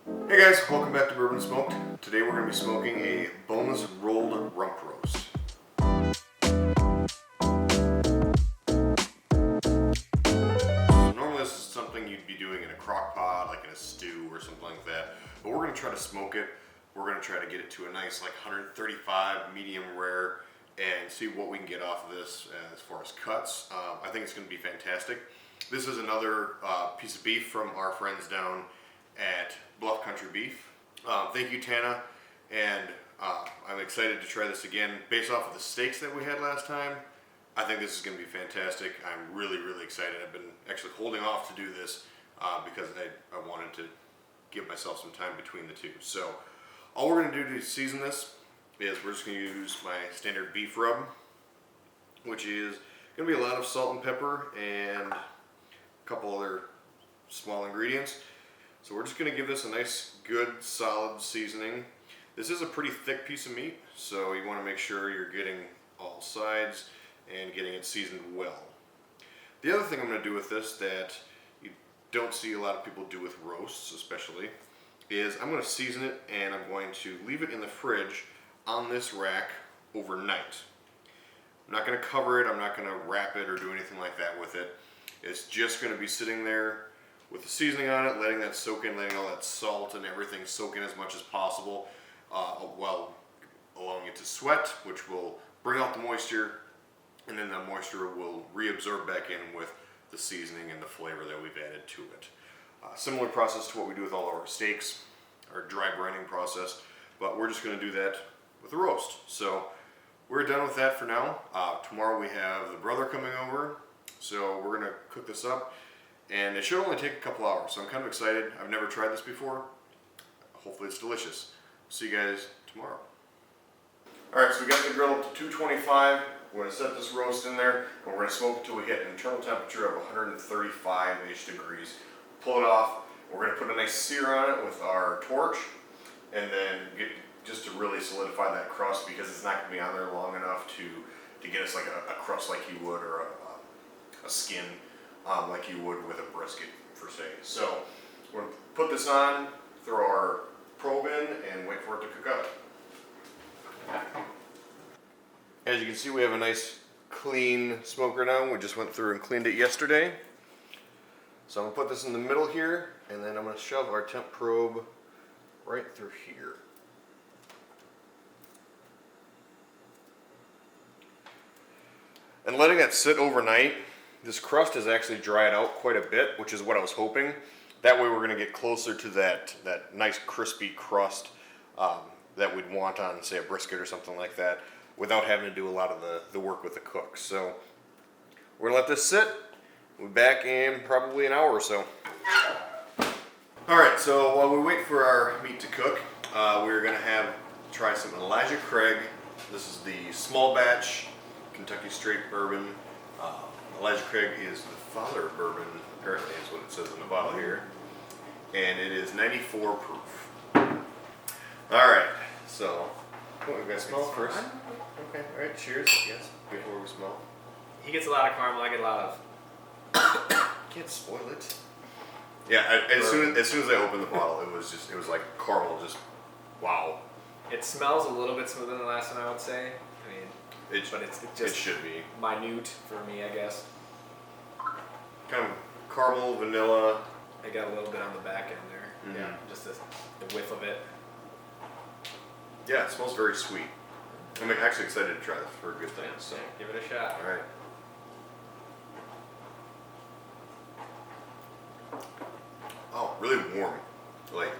Hey guys, welcome back to Bourbon and Smoke. Today we're going to be smoking a boneless rolled rump roast. So normally this is something you'd be doing in a crock pot, like in a stew or something like that. But we're going to try to smoke it. We're going to try to get it to a nice like 135 medium rare and see what we can get off of this as far as cuts. I think it's going to be fantastic. This is another piece of beef from our friends down at Bluff Country Beef. Thank you, Tana, and I'm excited to try this again. Based off of the steaks that we had last time, I think this is going to be fantastic. I'm really excited. I've been actually holding off to do this because I wanted to give myself some time between the two. So all we're going to do to season this is we're just going to use my standard beef rub, which is going to be a lot of salt and pepper and a couple other small ingredients. So we're just going to give this a nice, good, solid seasoning. This is a pretty thick piece of meat, so you want to make sure you're getting all sides and getting it seasoned well. The other thing I'm going to do with this that you don't see a lot of people do with roasts especially, is I'm going to season it and I'm going to leave it in the fridge on this rack overnight. I'm not going to cover it, I'm not going to wrap it or do anything like that with it. It's just going to be sitting there with the seasoning on it, letting that soak in, letting all that salt and everything soak in as much as possible, while allowing it to sweat, which will bring out the moisture, and then the moisture will reabsorb back in with the seasoning and the flavor that we've added to it. Similar process to what we do with all of our steaks, our dry brining process, but we're just going to do that with the roast. So we're done with that for now. Tomorrow we have the brother coming over, so we're going to cook this up. And it should only take a couple hours, so I'm kind of excited. I've never tried this before. Hopefully it's delicious. See you guys tomorrow. Alright, so we got the grill up to 225. We're going to set this roast in there, and we're going to smoke until we hit an internal temperature of 135-ish degrees. Pull it off. We're going to put a nice sear on it with our torch, and then just to really solidify that crust, because it's not going to be on there long enough to get us like a crust like you would, or a skin. Like you would with a brisket, per se. So we're going to put this on, throw our probe in, and wait for it to cook up. As you can see, we have a nice clean smoker now. We just went through and cleaned it yesterday. So I'm going to put this in the middle here, and then I'm going to shove our temp probe right through here. And letting that sit overnight, this crust has actually dried out quite a bit, which is what I was hoping. That way we're going to get closer to that nice crispy crust that we'd want on, say, a brisket or something like that, without having to do a lot of the work with the cook. So we're going to let this sit. We'll be back in probably an hour or so. Alright, so while we wait for our meat to cook, we're going to try some Elijah Craig. This is the small batch Kentucky straight bourbon. Elijah Craig is the father of bourbon, apparently is what it says in the bottle here. And it is 94 proof. Alright, so we're going to smell first. Okay, alright, cheers, yes, before we smell. He gets a lot of caramel, I get a lot of... Can't spoil it. Yeah, as soon as I opened the bottle, it was like caramel, just wow. It smells a little bit smoother than the last one, I would say. I mean, but it's just it should be minute for me, I guess. Kind of caramel, vanilla. I got a little bit on the back end there. Mm-hmm. Yeah, just the whiff of it. Yeah, it smells very sweet. I'm actually excited to try this for a good thing. So give it a shot. All right. Oh, really warm. Like,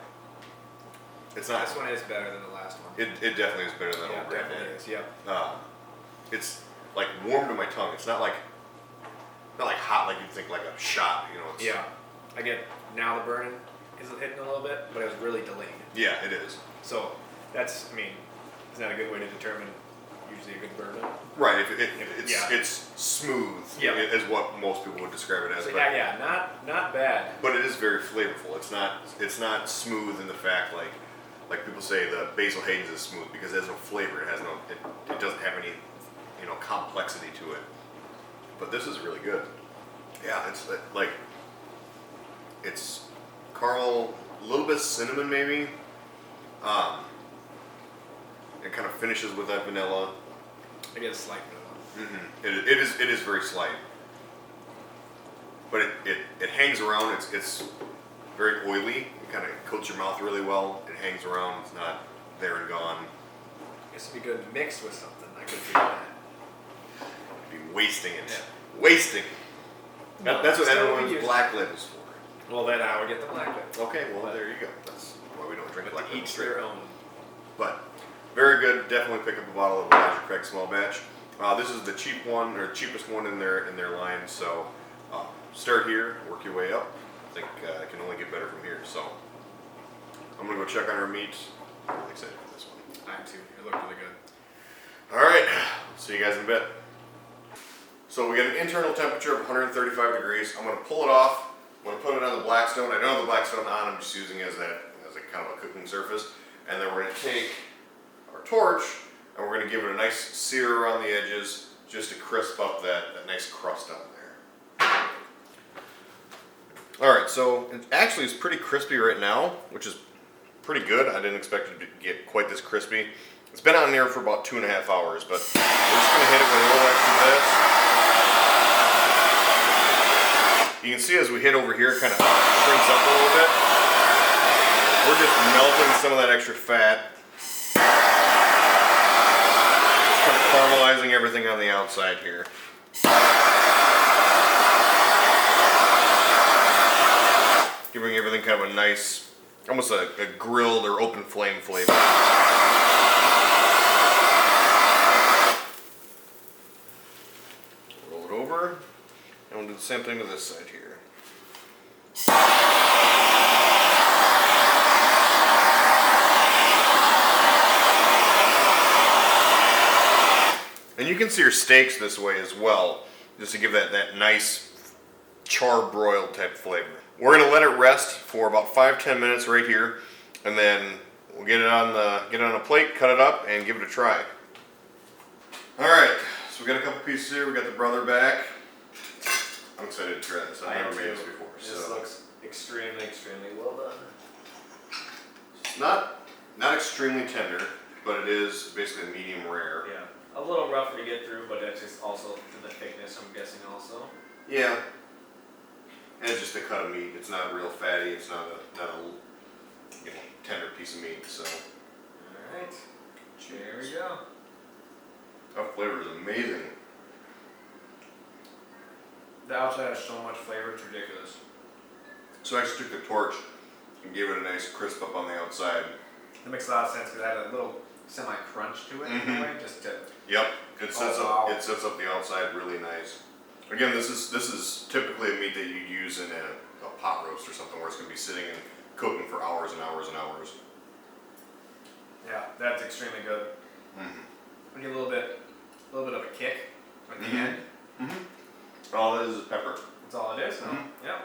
it's not. This one is better than the last one. It definitely is better than old Brand. Definitely is. Yep. It's like warm to my tongue. It's not like hot like you'd think like a shot. You know. It's, yeah. Again, now the burning is hitting a little bit, but it was really delayed. Yeah, it is. So that's, I mean, is that a good way to determine usually a good bourbon? Right. It's smooth. Yeah. Is what most people would describe it as. So but, not bad. But it is very flavorful. It's not smooth in the fact like people say the Basil Hayden's is smooth because it has no flavor. It has no. It doesn't have any complexity to it. But this is really good. Yeah, it's like it's caramel, a little bit of cinnamon maybe. It kind of finishes with that vanilla. I get a slight vanilla. It is very slight, but it hangs around. It's very oily. It kind of coats your mouth really well. It hangs around. It's not there and gone. I guess it'd be good mixed with something. I could do that. You'd be wasting it. Yeah. Wasting. No, That's what still everyone's use- black label's for. Well, then I would get the black lip. Okay, well there you go. That's why we don't drink black But label each straight. their own. But very good. Definitely pick up a bottle of Elijah Craig Small Batch. This is the cheap one or cheapest one in their line. So start here, work your way up. I think it can only get better from here. So I'm gonna go check on our meat. I'm really excited for this one. I am too. It looked really good. All right, see you guys in a bit. So we got an internal temperature of 135 degrees. I'm gonna pull it off. I'm gonna put it on the Blackstone. I don't have the Blackstone on. I'm just using it as a kind of a cooking surface. And then we're gonna take our torch and we're gonna give it a nice sear around the edges just to crisp up that nice crust on there. All right, so it actually is pretty crispy right now, which is pretty good. I didn't expect it to get quite this crispy. It's been on there for about 2.5 hours, but we're just gonna hit it with a little extra this. You can see as we hit over here, it kind of shrinks up a little bit. We're just melting some of that extra fat. Just kind of caramelizing everything on the outside here. Giving everything kind of a nice, almost a grilled or open flame flavor. Roll it over, and we'll do the same thing to this side here. And you can sear steaks this way as well, just to give that nice char-broiled type flavor. We're gonna let it rest for about 5-10 minutes right here, and then we'll get it on a plate, cut it up, and give it a try. All right, so we got a couple pieces here. We got the brother back. I'm excited to try this. I've never made this before. This looks extremely, extremely well done. It's not extremely tender, but it is basically medium rare. Yeah, a little rougher to get through, but that's just also to the thickness, I'm guessing also. Yeah. And it's just a cut of meat. It's not real fatty. It's not a tender piece of meat. So. All right. There we go. That flavor is amazing. The outside has so much flavor, it's ridiculous. So I just took the torch and gave it a nice crisp up on the outside. That makes a lot of sense because it had a little semi-crunch to it in a way, just to. Yep. It sets wow. up. It sets up the outside really nice. Again, this is typically a meat that you use in a pot roast or something where it's going to be sitting and cooking for hours and hours and hours. Yeah, that's extremely good. We get a little bit of a kick at the end. All it is pepper. That's all it is. No? Yeah.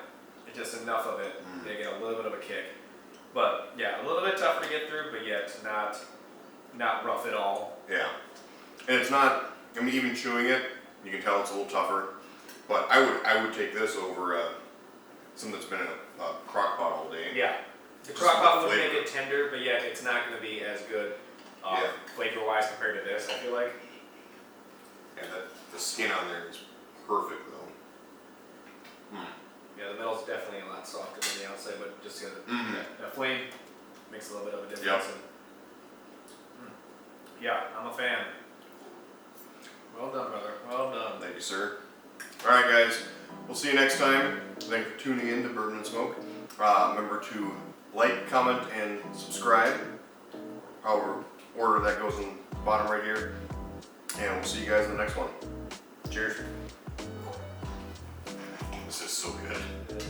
It's just enough of it. They get a little bit of a kick. But yeah, a little bit tougher to get through, but yet not rough at all. Yeah. And it's not. I mean, even chewing it, you can tell it's a little tougher. But I would take this over something that's been in a crock pot all day. Yeah. The Just crock pot the would make flavor. it tender, but yet it's not going to be as good Yeah. flavor-wise compared to this, I feel like. And the skin on there is perfect though. Yeah, the middle's definitely a lot softer than the outside, but just the flame makes a little bit of a difference. Yep. And, yeah, I'm a fan. Well done, brother. Well done. Thank you, sir. All right, guys. We'll see you next time. Thank you for tuning in to Bourbon and Smoke. Remember to like, comment, and subscribe. However order that goes in the bottom right here. And we'll see you guys in the next one. Cheers. This is so good.